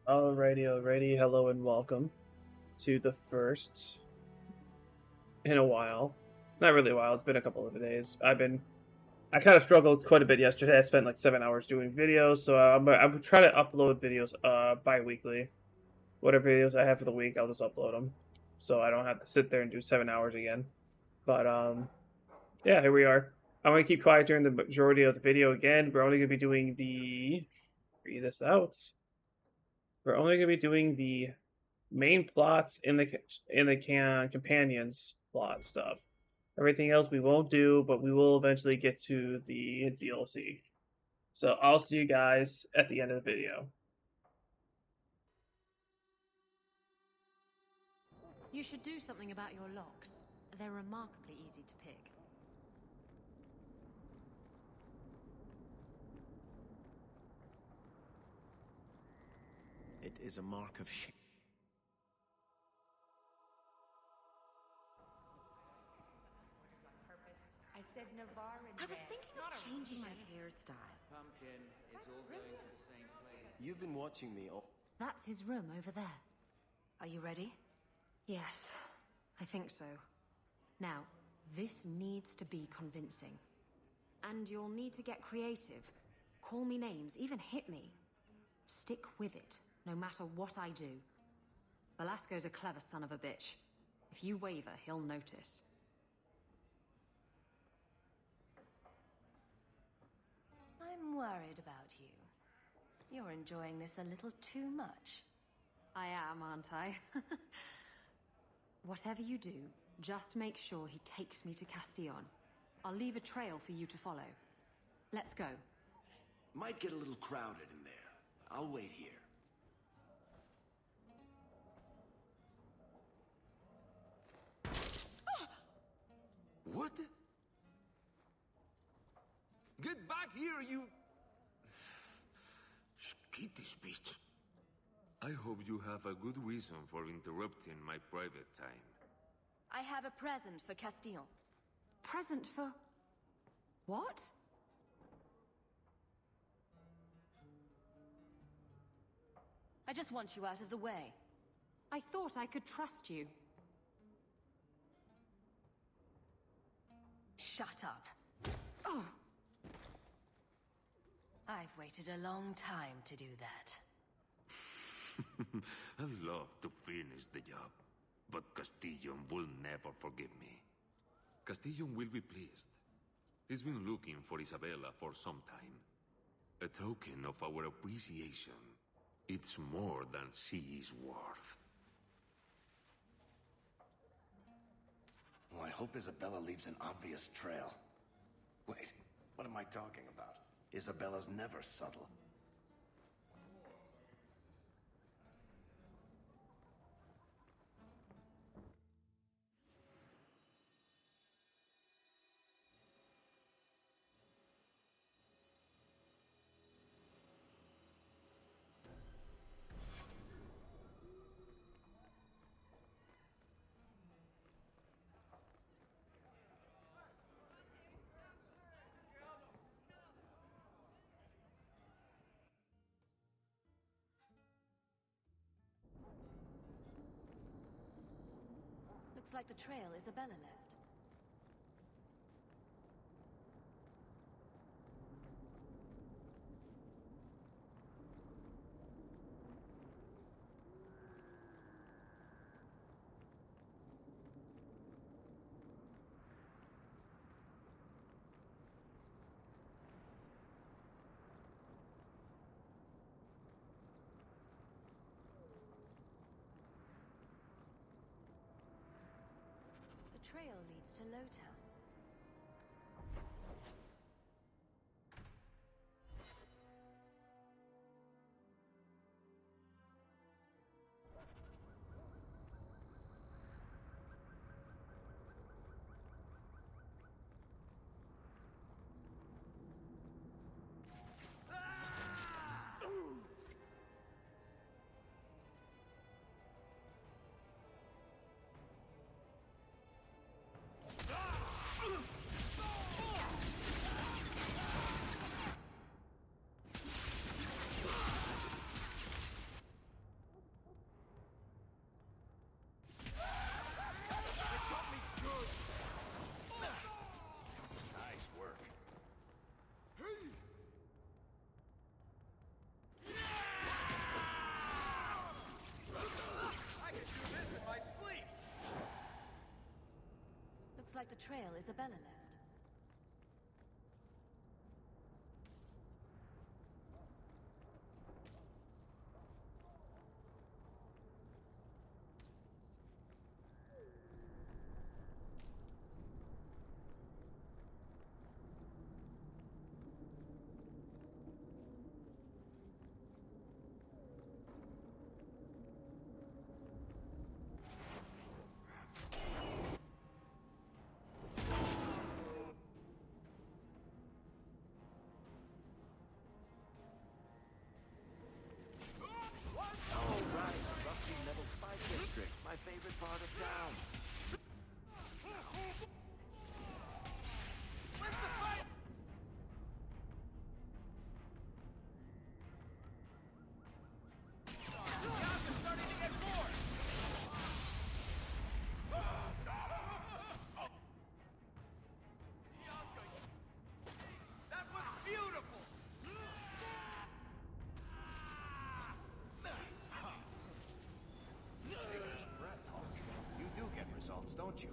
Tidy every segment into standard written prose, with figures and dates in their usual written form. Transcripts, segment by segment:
Alrighty. Hello and welcome to the first in a while. Not really a while. It's been a couple of days. I kind of struggled quite a bit yesterday. I spent like 7 hours doing videos, so I'm trying to upload videos bi-weekly. Whatever videos I have for the week, I'll just upload them, so I don't have to sit there and do 7 hours again. But yeah, here we are. I'm gonna keep quiet during the majority of the video again. We're only gonna be doing the read this out. We're only gonna be doing the main plots in the companions plot stuff. Everything else we won't do, but we will eventually get to the DLC. So I'll see you guys at the end of the video. You should do something about your locks. They're remarkably easy to pick. It is a mark of shame. I said Navarre in I was there, thinking not of a changing my Rhodesian. hairstyle. Pumpkin is all going to the same place. You've been watching me all... That's his room over there. Are you ready? Yes, I think so. Now, this needs to be convincing. And you'll need to get creative. Call me names, even hit me. Stick with it, no matter what I do. Velasco's a clever son of a bitch. If you waver, he'll notice. I'm worried about you. You're enjoying this a little too much. I am, aren't I? Whatever you do, just make sure he takes me to Castillon. I'll leave a trail for you to follow. Let's go. Might get a little crowded in there. I'll wait here. What? Get back here, you... Skittish beast. I hope you have a good reason for interrupting my private time. I have a present for Castillon. Present for... what? I just want you out of the way. I thought I could trust you. Shut up. Oh! I've waited a long time to do that. I'd love to finish the job, but Castillon will never forgive me. Castillon will be pleased. He's been looking for Isabella for some time. A token of our appreciation. It's more than she is worth. Oh, I hope Isabella leaves an obvious trail. Wait, what am I talking about? Isabella's never subtle. Looks like the trail Isabella left. The trail leads to Lowtown. trail Isabella left. Oh, right, the rusty metal spike district, my favorite part of town. You do get results, don't you?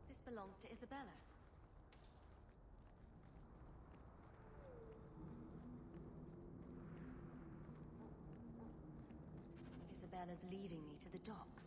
This belongs to Isabella. Isabella's leading me to the docks.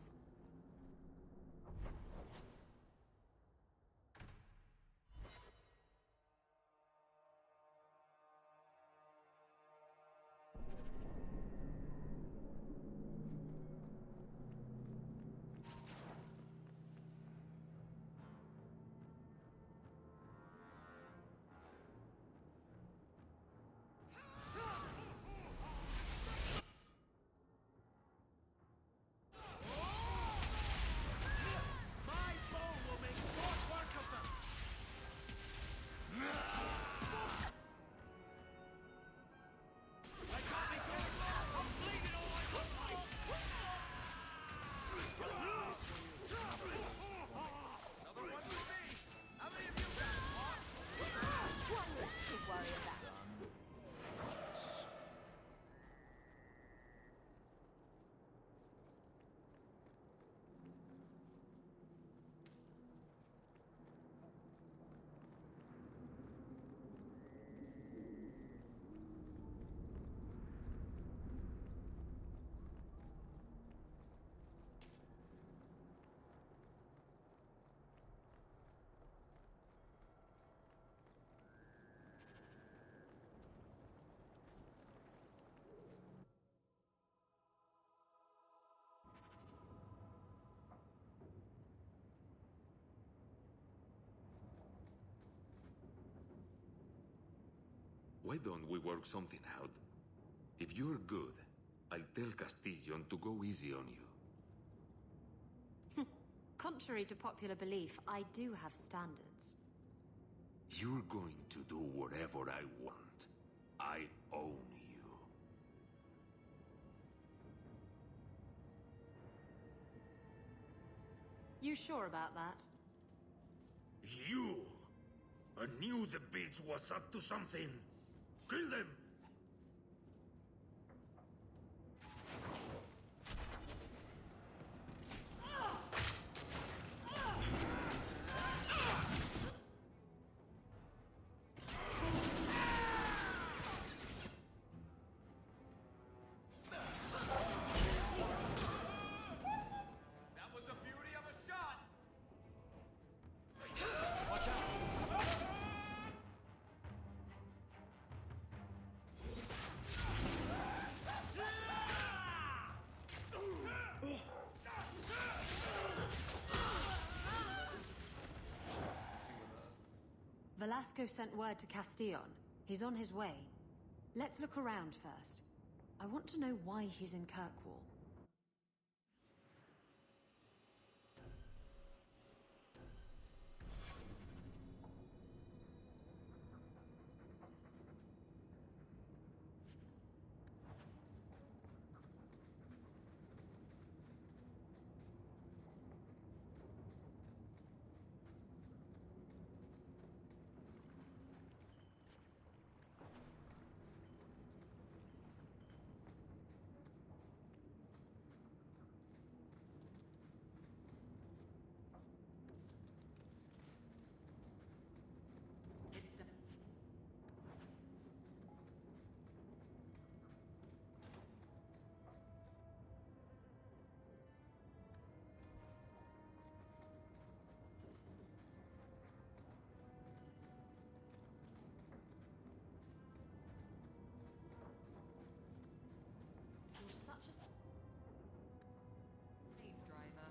Why don't we work something out? If you're good, I'll tell Castillon to go easy on you. Contrary to popular belief, I do have standards. You're going to do whatever I want. I own you. You sure about that? You! I knew the bitch was up to something. Kill them! Velasco sent word to Castillon. He's on his way. Let's look around first. I want to know why he's in Kirkwall. You're such a slave driver.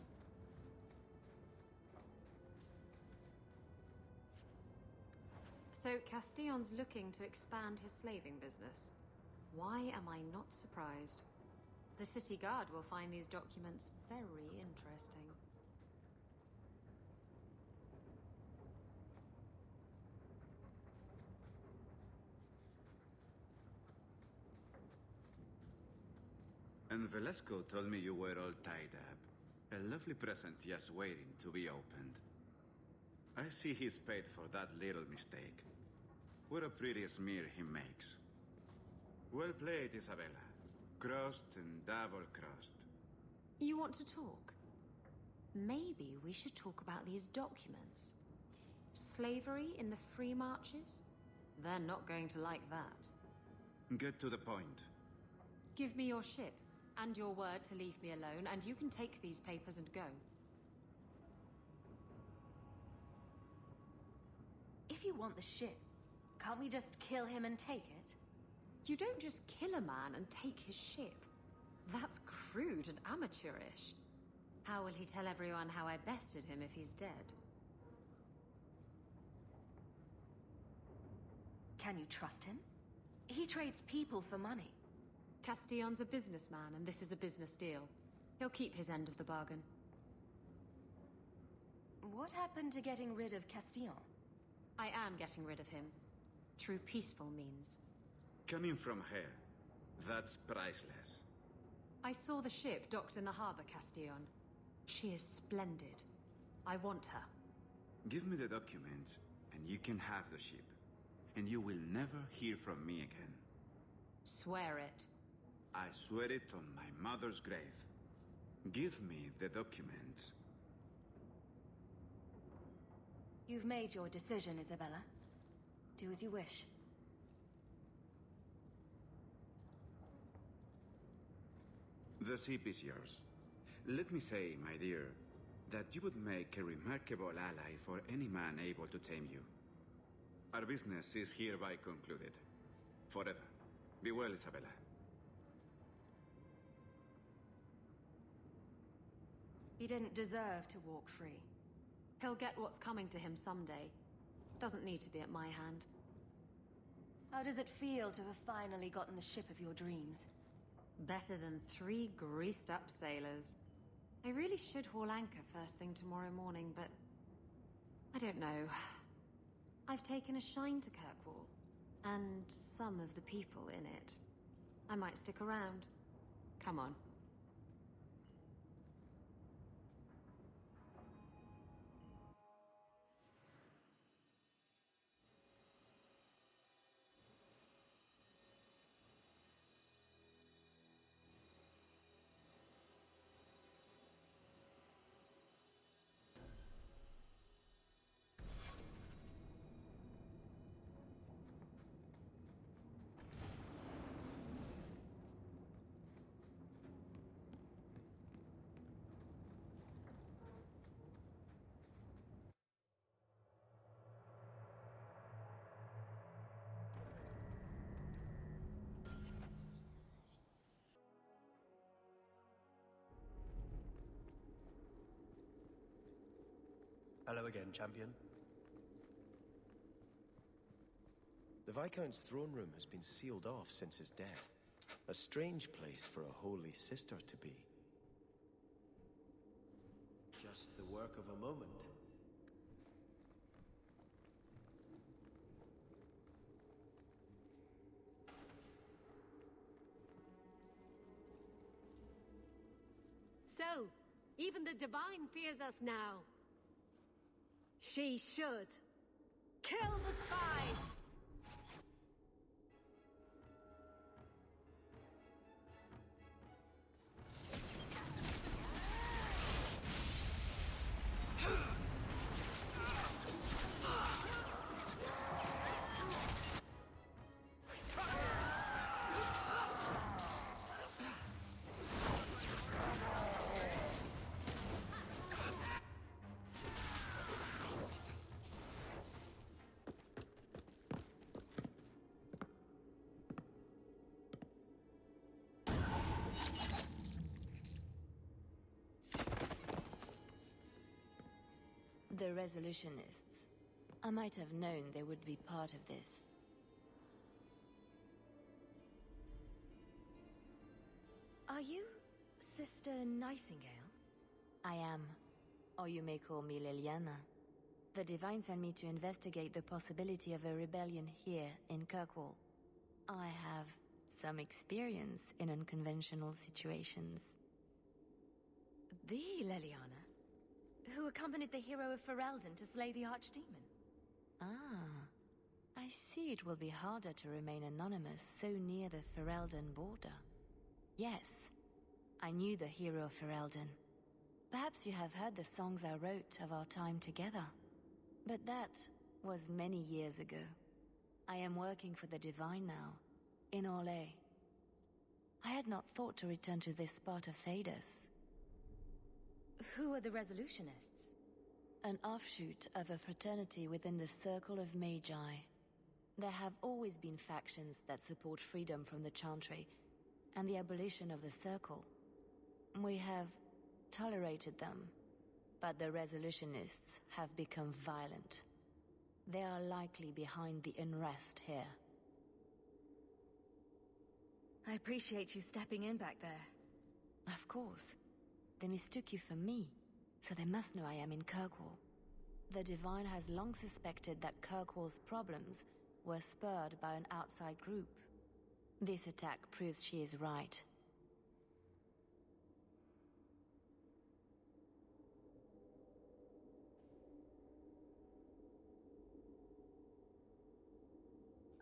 So Castillon's looking to expand his slaving business. Why am I not surprised? The city guard will find these documents very interesting. And Velasco told me you were all tied up. A lovely present just waiting to be opened. I see he's paid for that little mistake. What a pretty smear he makes. Well played, Isabella. Crossed and double-crossed. You want to talk? Maybe we should talk about these documents. Slavery in the free marches? They're not going to like that. Get to the point. Give me your ship, and your word to leave me alone, and you can take these papers and go. If you want the ship, can't we just kill him and take it? You don't just kill a man and take his ship. That's crude and amateurish. How will he tell everyone how I bested him if he's dead? Can you trust him? He trades people for money. Castillon's a businessman, and this is a business deal. He'll keep his end of the bargain. What happened to getting rid of Castillon? I am getting rid of him. Through peaceful means. Coming from her, that's priceless. I saw the ship docked in the harbor, Castillon. She is splendid. I want her. Give me the documents, and you can have the ship. And you will never hear from me again. Swear it. I swear it on my mother's grave. Give me the documents. You've made your decision, Isabella. Do as you wish. The ship is yours. Let me say, my dear, that you would make a remarkable ally for any man able to tame you. Our business is hereby concluded. Forever. Be well, Isabella. He didn't deserve to walk free. He'll get what's coming to him someday. Doesn't need to be at my hand. How does it feel to have finally gotten the ship of your dreams? Better than 3 greased-up sailors. I really should haul anchor first thing tomorrow morning, but... I don't know. I've taken a shine to Kirkwall. And some of the people in it. I might stick around. Come on. Hello again, champion. The Viscount's throne room has been sealed off since his death. A strange place for a holy sister to be. Just the work of a moment. So, even the Divine fears us now. She should. Kill the spies! The Resolutionists. I might have known they would be part of this. Are you Sister Nightingale? I am. Or you may call me Liliana. The Divine sent me to investigate the possibility of a rebellion here in Kirkwall. I have some experience in unconventional situations. The Liliana? Who accompanied the hero of Ferelden to slay the Archdemon? Ah, I see it will be harder to remain anonymous so near the Ferelden border. Yes, I knew the hero of Ferelden. Perhaps you have heard the songs I wrote of our time together. But that was many years ago. I am working for the Divine now, in Orlais. I had not thought to return to this part of Thedas. Who are the Resolutionists? An offshoot of a fraternity within the Circle of Magi. There have always been factions that support freedom from the Chantry and the abolition of the Circle. We have tolerated them, but the Resolutionists have become violent. They are likely behind the unrest here. I appreciate you stepping in back there. Of course. They mistook you for me, so they must know I am in Kirkwall. The Divine has long suspected that Kirkwall's problems were spurred by an outside group. This attack proves she is right.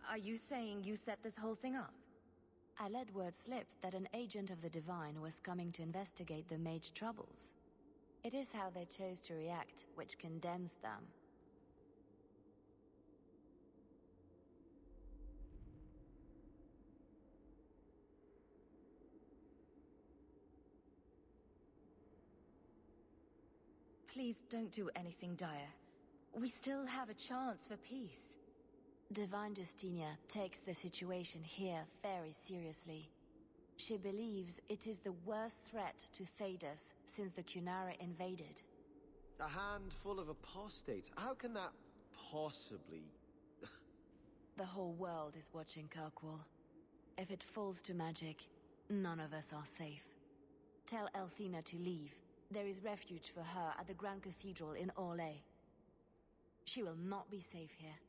Are you saying you set this whole thing up? I let word slip that an agent of the Divine was coming to investigate the Mage troubles. It is how they chose to react which condemns them. Please don't do anything dire. We still have a chance for peace. Divine Justinia takes the situation here very seriously. She believes it is the worst threat to Thedas since the Cunara invaded. A handful of apostates. How can that possibly... The whole world is watching Kirkwall. If it falls to magic, none of us are safe. Tell Elthina to leave. There is refuge for her at the Grand Cathedral in Orlais. She will not be safe here.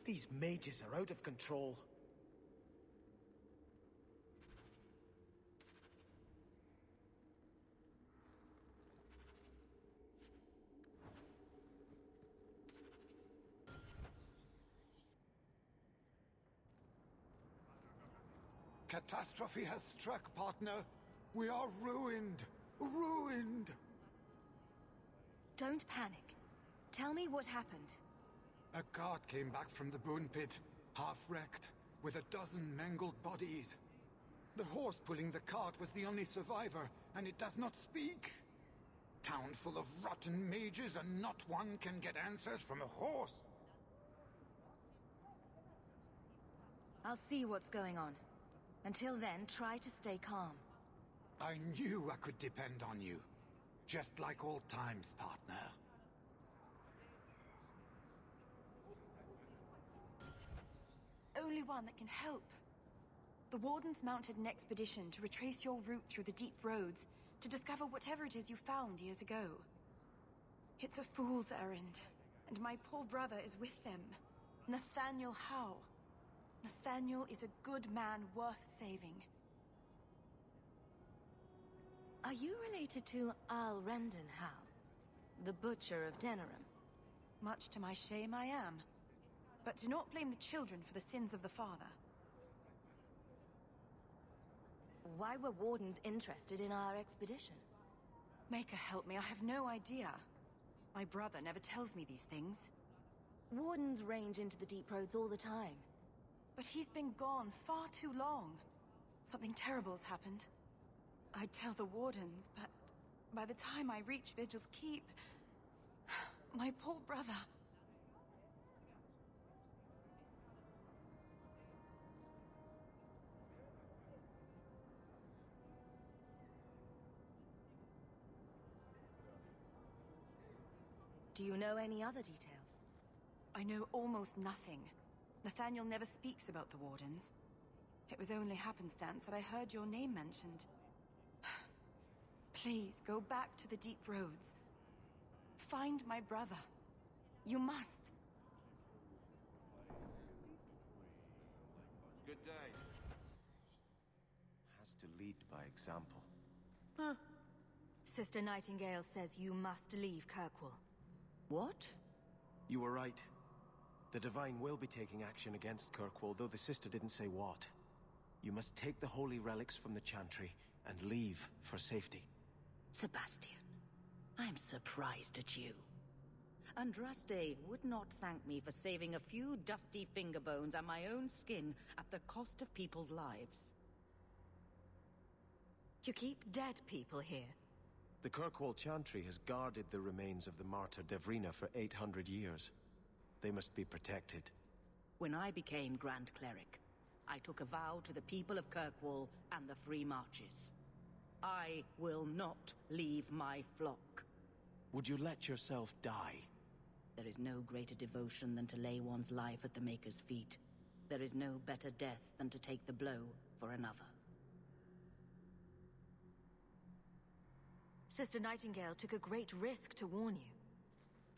These mages are out of control. Catastrophe has struck, partner. We are ruined. Ruined! Don't panic. Tell me what happened. A cart came back from the Boon Pit, half-wrecked, with a dozen mangled bodies. The horse pulling the cart was the only survivor, and it does not speak. Town full of rotten mages, and not one can get answers from a horse. I'll see what's going on. Until then, try to stay calm. I knew I could depend on you. Just like old times, partner. Only one that can help. The Wardens mounted an expedition to retrace your route through the deep roads to discover whatever it is you found years ago. It's a fool's errand, and my poor brother is with them. Nathaniel Howe. Nathaniel is a good man worth saving. Are you related to Al Rendon Howe, the butcher of Denerim? Much to my shame, I am. But do not blame the children for the sins of the father. Why were Wardens interested in our expedition? Maker help me, I have no idea. My brother never tells me these things. Wardens range into the deep roads all the time. But he's been gone far too long. Something terrible's happened. I'd tell the Wardens, but by the time I reach Vigil's Keep, my poor brother... Do you know any other details? I know almost nothing. Nathaniel never speaks about the Wardens. It was only happenstance that I heard your name mentioned. Please, go back to the deep roads. Find my brother. You must. Good day. Has to lead by example. Huh. Sister Nightingale says you must leave Kirkwall. What? You were right. The Divine will be taking action against Kirkwall, though the sister didn't say what. You must take the holy relics from the Chantry and leave for safety. Sebastian, I'm surprised at you. Andraste would not thank me for saving a few dusty finger bones and my own skin at the cost of people's lives. You keep dead people here? The Kirkwall Chantry has guarded the remains of the martyr Devrina for 800 years. They must be protected. When I became Grand Cleric, I took a vow to the people of Kirkwall and the Free Marches. I will not leave my flock. Would you let yourself die? There is no greater devotion than to lay one's life at the Maker's feet. There is no better death than to take the blow for another. Sister Nightingale took a great risk to warn you.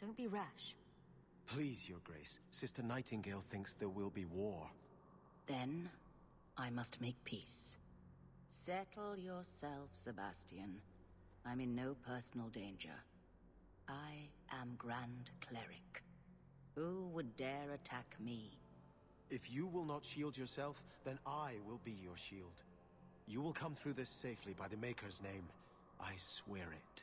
Don't be rash. Please, Your Grace. Sister Nightingale thinks there will be war. Then, I must make peace. Settle yourself, Sebastian. I'm in no personal danger. I am Grand Cleric. Who would dare attack me? If you will not shield yourself, then I will be your shield. You will come through this safely by the Maker's name. I swear it.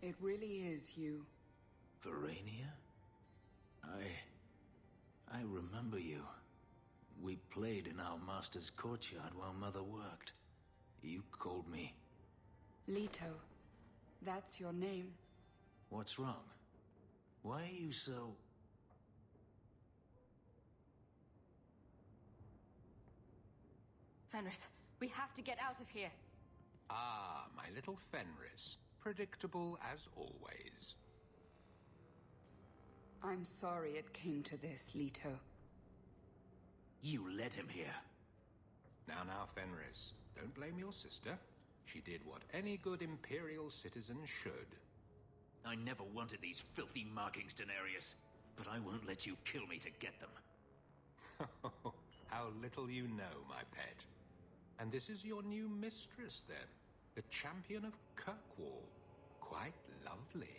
It really is you. Verania? I remember you. We played in our master's courtyard while Mother worked. You called me. Leto. That's your name. What's wrong? Why are you so... Fenris, we have to get out of here. Ah, my little Fenris. Predictable as always. I'm sorry it came to this, Leto. You led him here. Now, Fenris. Don't blame your sister. She did what any good Imperial citizen should. I never wanted these filthy markings, Daenerys. But I won't let you kill me to get them. How little you know, my pet. And this is your new mistress, then? The champion of Kirkwall. Quite lovely.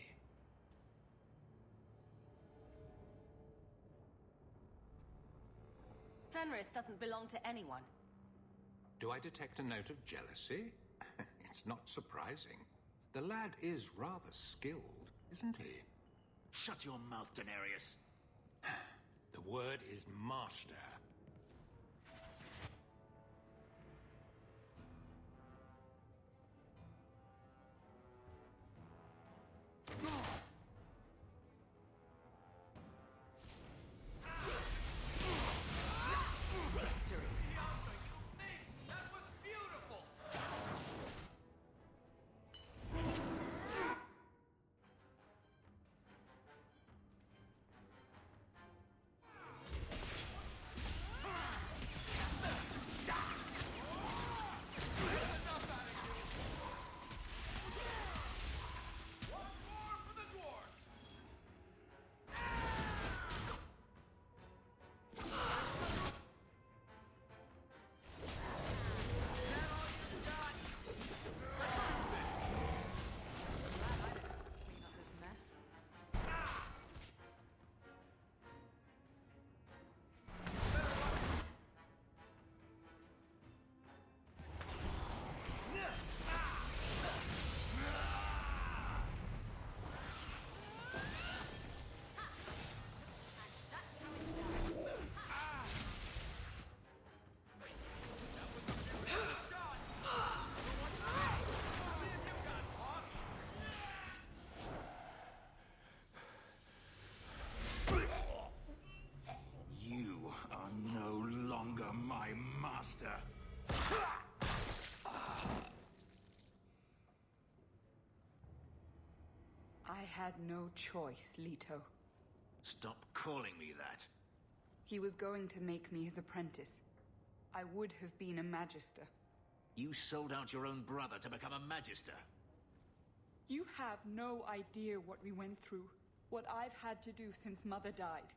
Fenris doesn't belong to anyone. Do I detect a note of jealousy? It's not surprising. The lad is rather skilled, isn't he? Shut your mouth, Daenerys. The word is master. had no choice, Leto. Stop calling me that. He was going to make me his apprentice. I would have been a magister. You sold out your own brother to become a magister. You have no idea what we went through, what I've had to do since Mother died.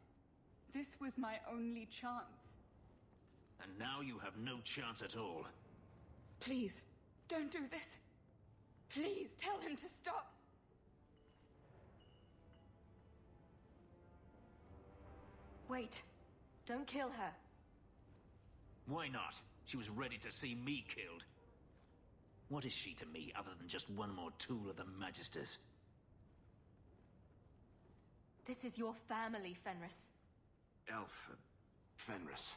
This was my only chance. And now you have no chance at all. Please, don't do this. Please, tell him to stop. Wait. Don't kill her. Why not? She was ready to see me killed. What is she to me other than just one more tool of the Magisters? This is your family, Fenris. Elf, Fenris.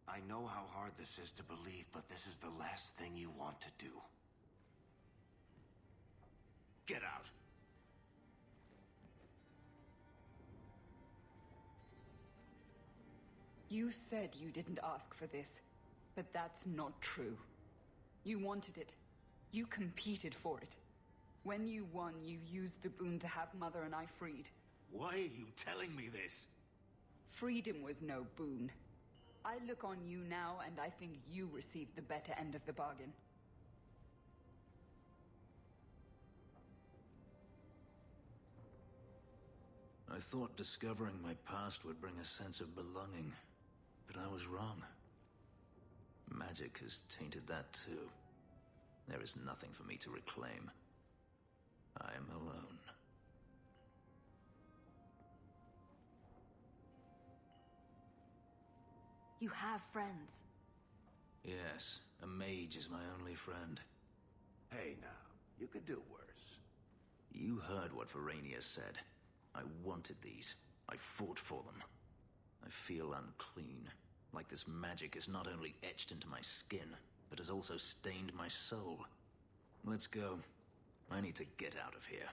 I know how hard this is to believe, but this is the last thing you want to do. Get out. You said you didn't ask for this, but that's not true. You wanted it. You competed for it. When you won, you used the boon to have Mother and I freed. Why are you telling me this? Freedom was no boon. I look on you now, and I think you received the better end of the bargain. I thought discovering my past would bring a sense of belonging, but I was wrong. Magic has tainted that too. There is nothing for me to reclaim. I am alone. You have friends. Yes, a mage is my only friend. Hey now, you could do worse. You heard what Verania said. I wanted these. I fought for them. I feel unclean, like this magic is not only etched into my skin, but has also stained my soul. Let's go. I need to get out of here.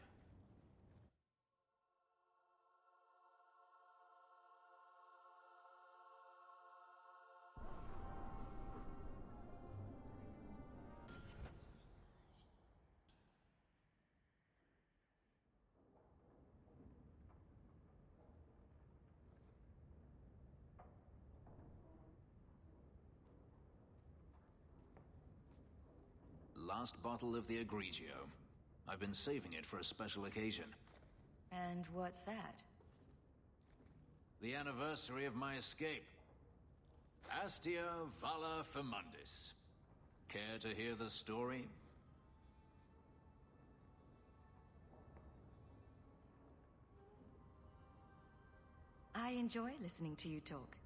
Last bottle of the Egregio. I've been saving it for a special occasion. And what's that? The anniversary of my escape. Astia Vala Firmundis. Care to hear the story? I enjoy listening to you talk.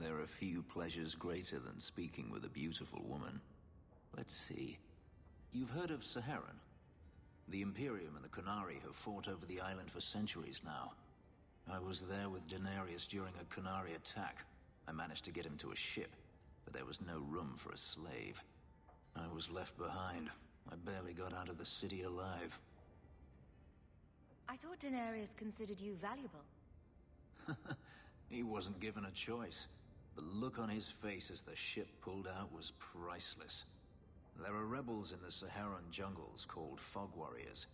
There are few pleasures greater than speaking with a beautiful woman. Let's see. You've heard of Saharan? The Imperium and the Qunari have fought over the island for centuries now. I was there with Daenerys during a Qunari attack. I managed to get him to a ship, but there was no room for a slave. I was left behind. I barely got out of the city alive. I thought Daenerys considered you valuable. He wasn't given a choice. The look on his face as the ship pulled out was priceless. There are rebels in the Saharan jungles called Fog Warriors.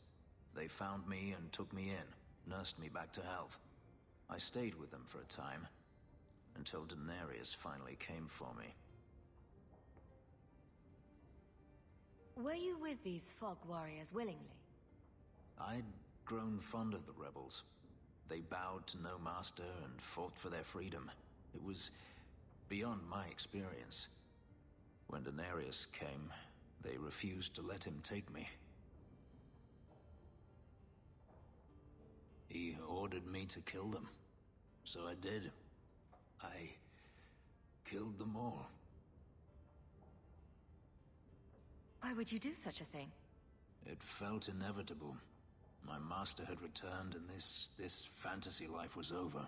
They found me and took me in, nursed me back to health. I stayed with them for a time, until Daenerys finally came for me. Were you with these Fog Warriors willingly? I'd grown fond of the rebels. They bowed to no master and fought for their freedom. It was beyond my experience. When Daenerys came, they refused to let him take me. He ordered me to kill them. So I did. I killed them all. Why would you do such a thing? It felt inevitable. My master had returned and this fantasy life was over.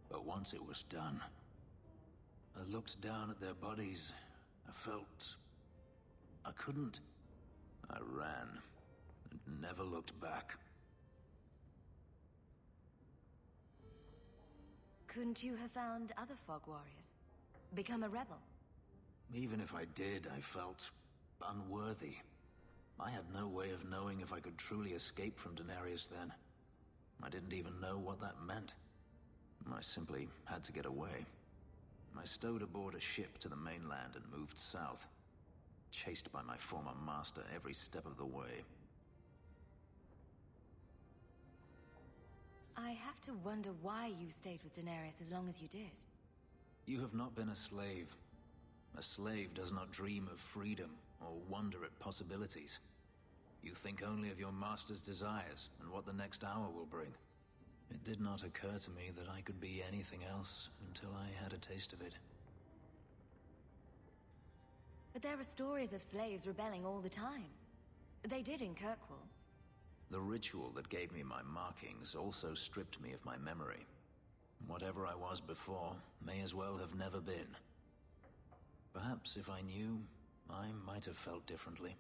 But once it was done, I looked down at their bodies. I felt I couldn't. I ran and never looked back. Couldn't you have found other Fog Warriors? Become a rebel? Even if I did, I felt unworthy. I had no way of knowing if I could truly escape from Daenerys then. I didn't even know what that meant. I simply had to get away. I stowed aboard a ship to the mainland and moved south, chased by my former master every step of the way. I have to wonder why you stayed with Daenerys as long as you did. You have not been a slave. A slave does not dream of freedom or wonder at possibilities. You think only of your master's desires and what the next hour will bring. It did not occur to me that I could be anything else until I had a taste of it. But there are stories of slaves rebelling all the time. They did in Kirkwall. The ritual that gave me my markings also stripped me of my memory. Whatever I was before may as well have never been. Perhaps if I knew, I might have felt differently.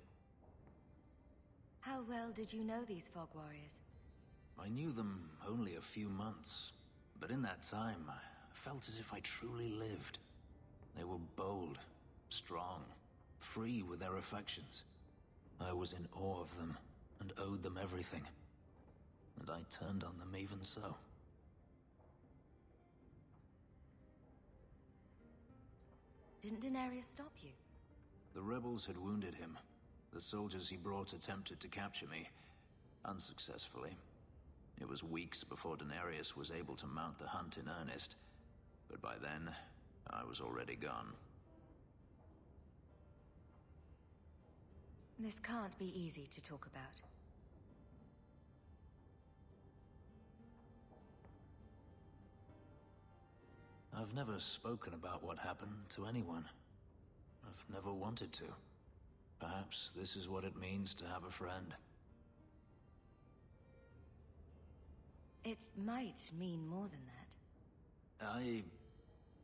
How well did you know these fog warriors? I knew them only a few months, but in that time, I felt as if I truly lived. They were bold, strong, free with their affections. I was in awe of them and owed them everything. And I turned on them even so. Didn't Daenerys stop you? The rebels had wounded him. The soldiers he brought attempted to capture me, unsuccessfully. It was weeks before Daenerys was able to mount the hunt in earnest, but by then, I was already gone. This can't be easy to talk about. I've never spoken about what happened to anyone. I've never wanted to. Perhaps this is what it means to have a friend. It might mean more than that. I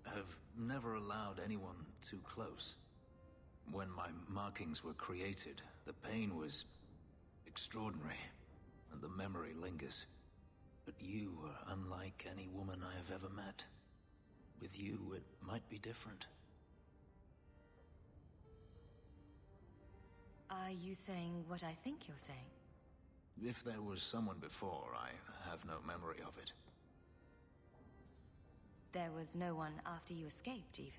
have never allowed anyone too close. When my markings were created, the pain was extraordinary, and the memory lingers. But you are unlike any woman I have ever met. With you, it might be different. Are you saying what I think you're saying? If there was someone before, I have no memory of it. There was no one after you escaped, even?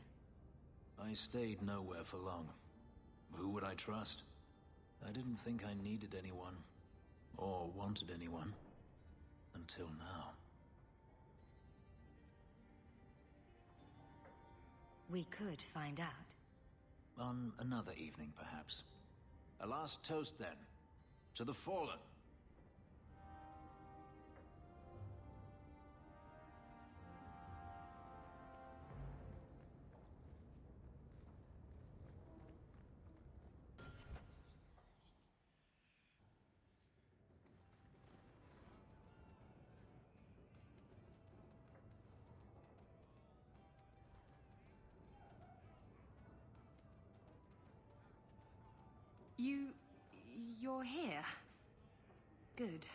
I stayed nowhere for long. Who would I trust? I didn't think I needed anyone, or wanted anyone, until now. We could find out. On another evening, perhaps. A last toast, then. To the fallen. You're here. Good.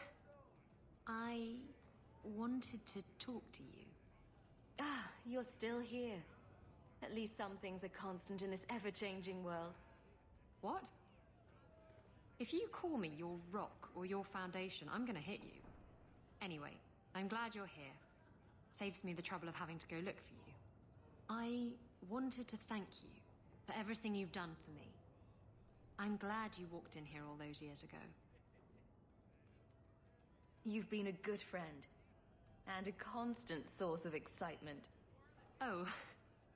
I wanted to talk to you. Ah, you're still here. At least some things are constant in this ever-changing world. What? If you call me your rock or your foundation, I'm gonna hit you. Anyway, I'm glad you're here. Saves me the trouble of having to go look for you. I wanted to thank you for everything you've done for me. I'm glad you walked in here all those years ago. You've been a good friend, and a constant source of excitement. Oh,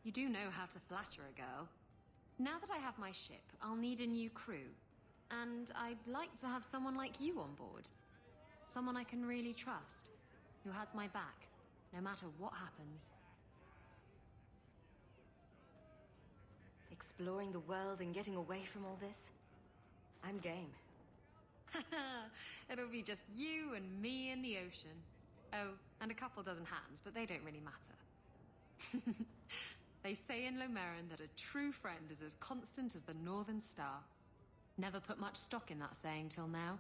you do know how to flatter a girl. Now that I have my ship, I'll need a new crew. And I'd like to have someone like you on board. Someone I can really trust, who has my back, no matter what happens. Exploring the world and getting away from all this? I'm game. It'll be just you and me in the ocean. Oh, and a couple dozen hands, but they don't really matter. They say in Lomerin that a true friend is as constant as the Northern Star. Never put much stock in that saying till now.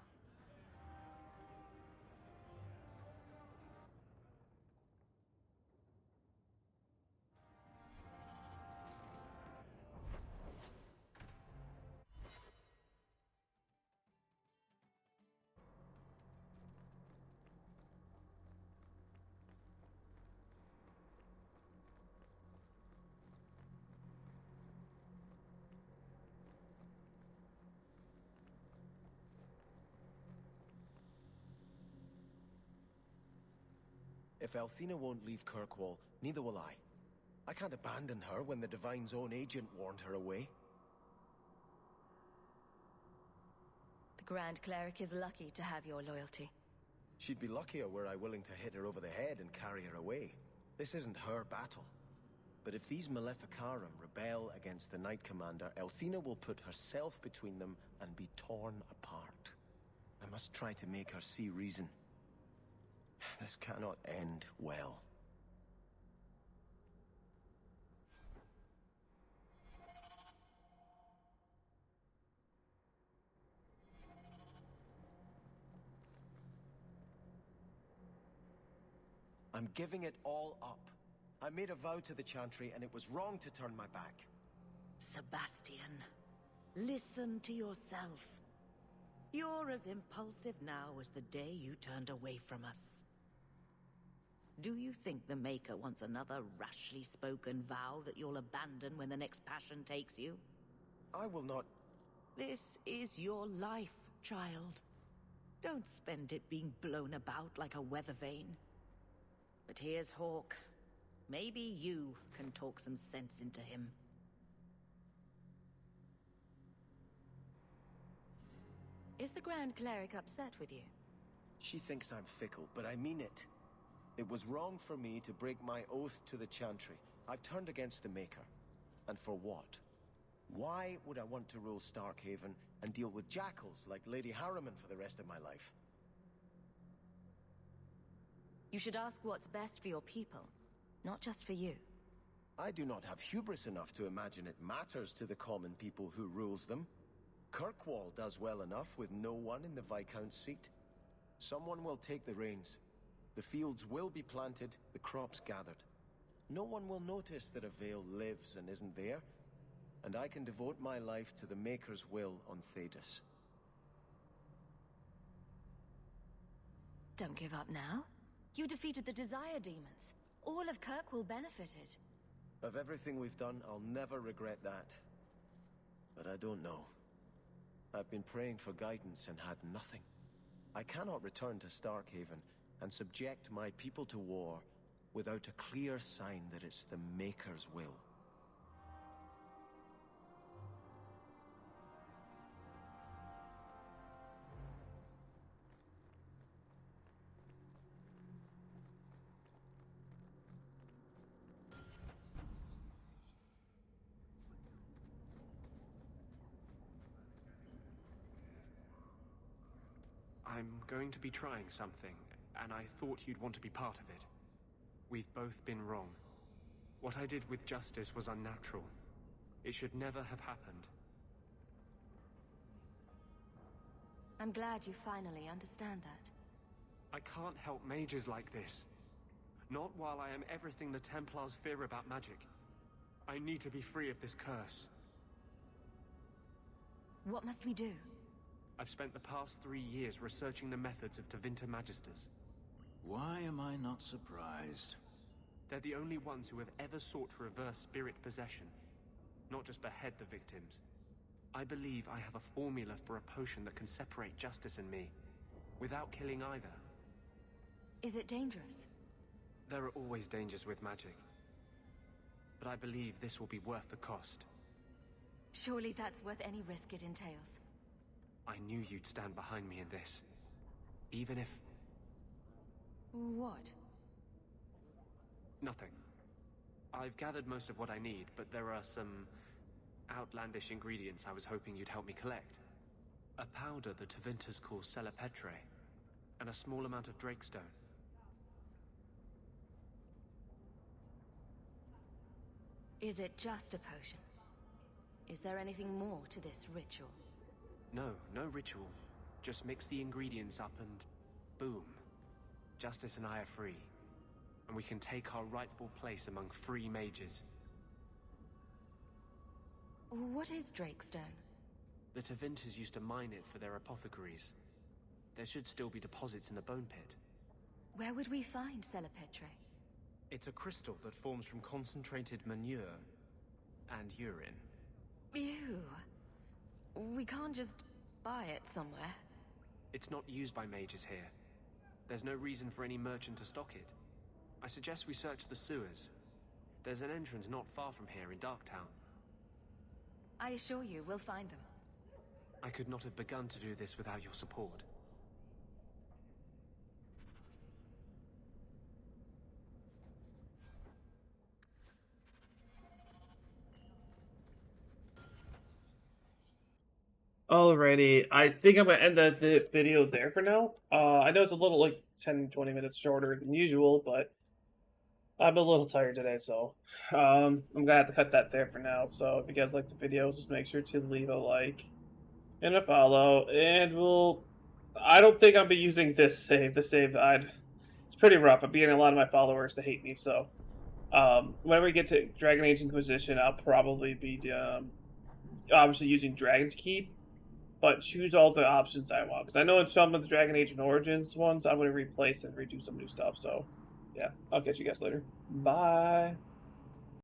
If Althena won't leave Kirkwall, neither will I. I can't abandon her when the Divine's own agent warned her away. The Grand Cleric is lucky to have your loyalty. She'd be luckier were I willing to hit her over the head and carry her away. This isn't her battle. But if these Maleficarum rebel against the Knight Commander, Althena will put herself between them and be torn apart. I must try to make her see reason. This cannot end well. I'm giving it all up. I made a vow to the Chantry, and it was wrong to turn my back. Sebastian, listen to yourself. You're as impulsive now as the day you turned away from us. Do you think the Maker wants another rashly spoken vow that you'll abandon when the next passion takes you? I will not... This is your life, child. Don't spend it being blown about like a weather vane. But here's Hawke. Maybe you can talk some sense into him. Is the Grand Cleric upset with you? She thinks I'm fickle, but I mean it. It was wrong for me to break my oath to the Chantry. I've turned against the Maker. And for what? Why would I want to rule Starkhaven and deal with jackals like Lady Harriman for the rest of my life? You should ask what's best for your people, not just for you. I do not have hubris enough to imagine it matters to the common people who rules them. Kirkwall does well enough with no one in the Viscount's seat. Someone will take the reins. The fields will be planted, the crops gathered. No one will notice that a Vale lives and isn't there, and I can devote my life to the Maker's will on Thedas. Don't give up now. You defeated the Desire Demons. All of Kirkwall benefited. Of everything we've done, I'll never regret that. But I don't know. I've been praying for guidance and had nothing. I cannot return to Starkhaven and subject my people to war without a clear sign that it's the Maker's will. I'm going to be trying something, and I thought you'd want to be part of it. We've both been wrong. What I did with Justice was unnatural. It should never have happened. I'm glad you finally understand that. I can't help mages like this. Not while I am everything the Templars fear about magic. I need to be free of this curse. What must we do? I've spent the past 3 years researching the methods of Tevinter Magisters. Why am I not surprised? They're the only ones who have ever sought to reverse spirit possession, not just behead the victims. I believe I have a formula for a potion that can separate Justice and me, without killing either. Is it dangerous? There are always dangers with magic. But I believe this will be worth the cost. Surely that's worth any risk it entails. I knew you'd stand behind me in this. Even if... What? Nothing. I've gathered most of what I need, but there are some outlandish ingredients I was hoping you'd help me collect. A powder the Tevinters call Celepetre, and a small amount of Drakestone. Is it just a potion? Is there anything more to this ritual? No, no ritual. Just mix the ingredients up and... boom. Justice and I are free. And we can take our rightful place among free mages. What is Drakestone? The Tevinters used to mine it for their apothecaries. There should still be deposits in the bone pit. Where would we find Celepetre? It's a crystal that forms from concentrated manure and urine. Ew. We can't just buy it somewhere. It's not used by mages here. There's no reason for any merchant to stock it. I suggest we search the sewers. There's an entrance not far from here in Darktown. I assure you, we'll find them. I could not have begun to do this without your support. Alrighty, I think I'm gonna end the video there for now. I know it's a little like 10-20 minutes shorter than usual, but I'm a little tired today, so I'm gonna have to cut that there for now. So if you guys like the video, just make sure to leave a like and a follow, and I don't think I'll be using this save. The save, it's pretty rough. I'm getting a lot of my followers to hate me, so whenever we get to Dragon Age Inquisition, I'll probably be obviously using Dragon's Keep, but choose all the options I want. Because I know in some of the Dragon Age and Origins ones, I'm going to replace and redo some new stuff. So, yeah, I'll catch you guys later. Bye.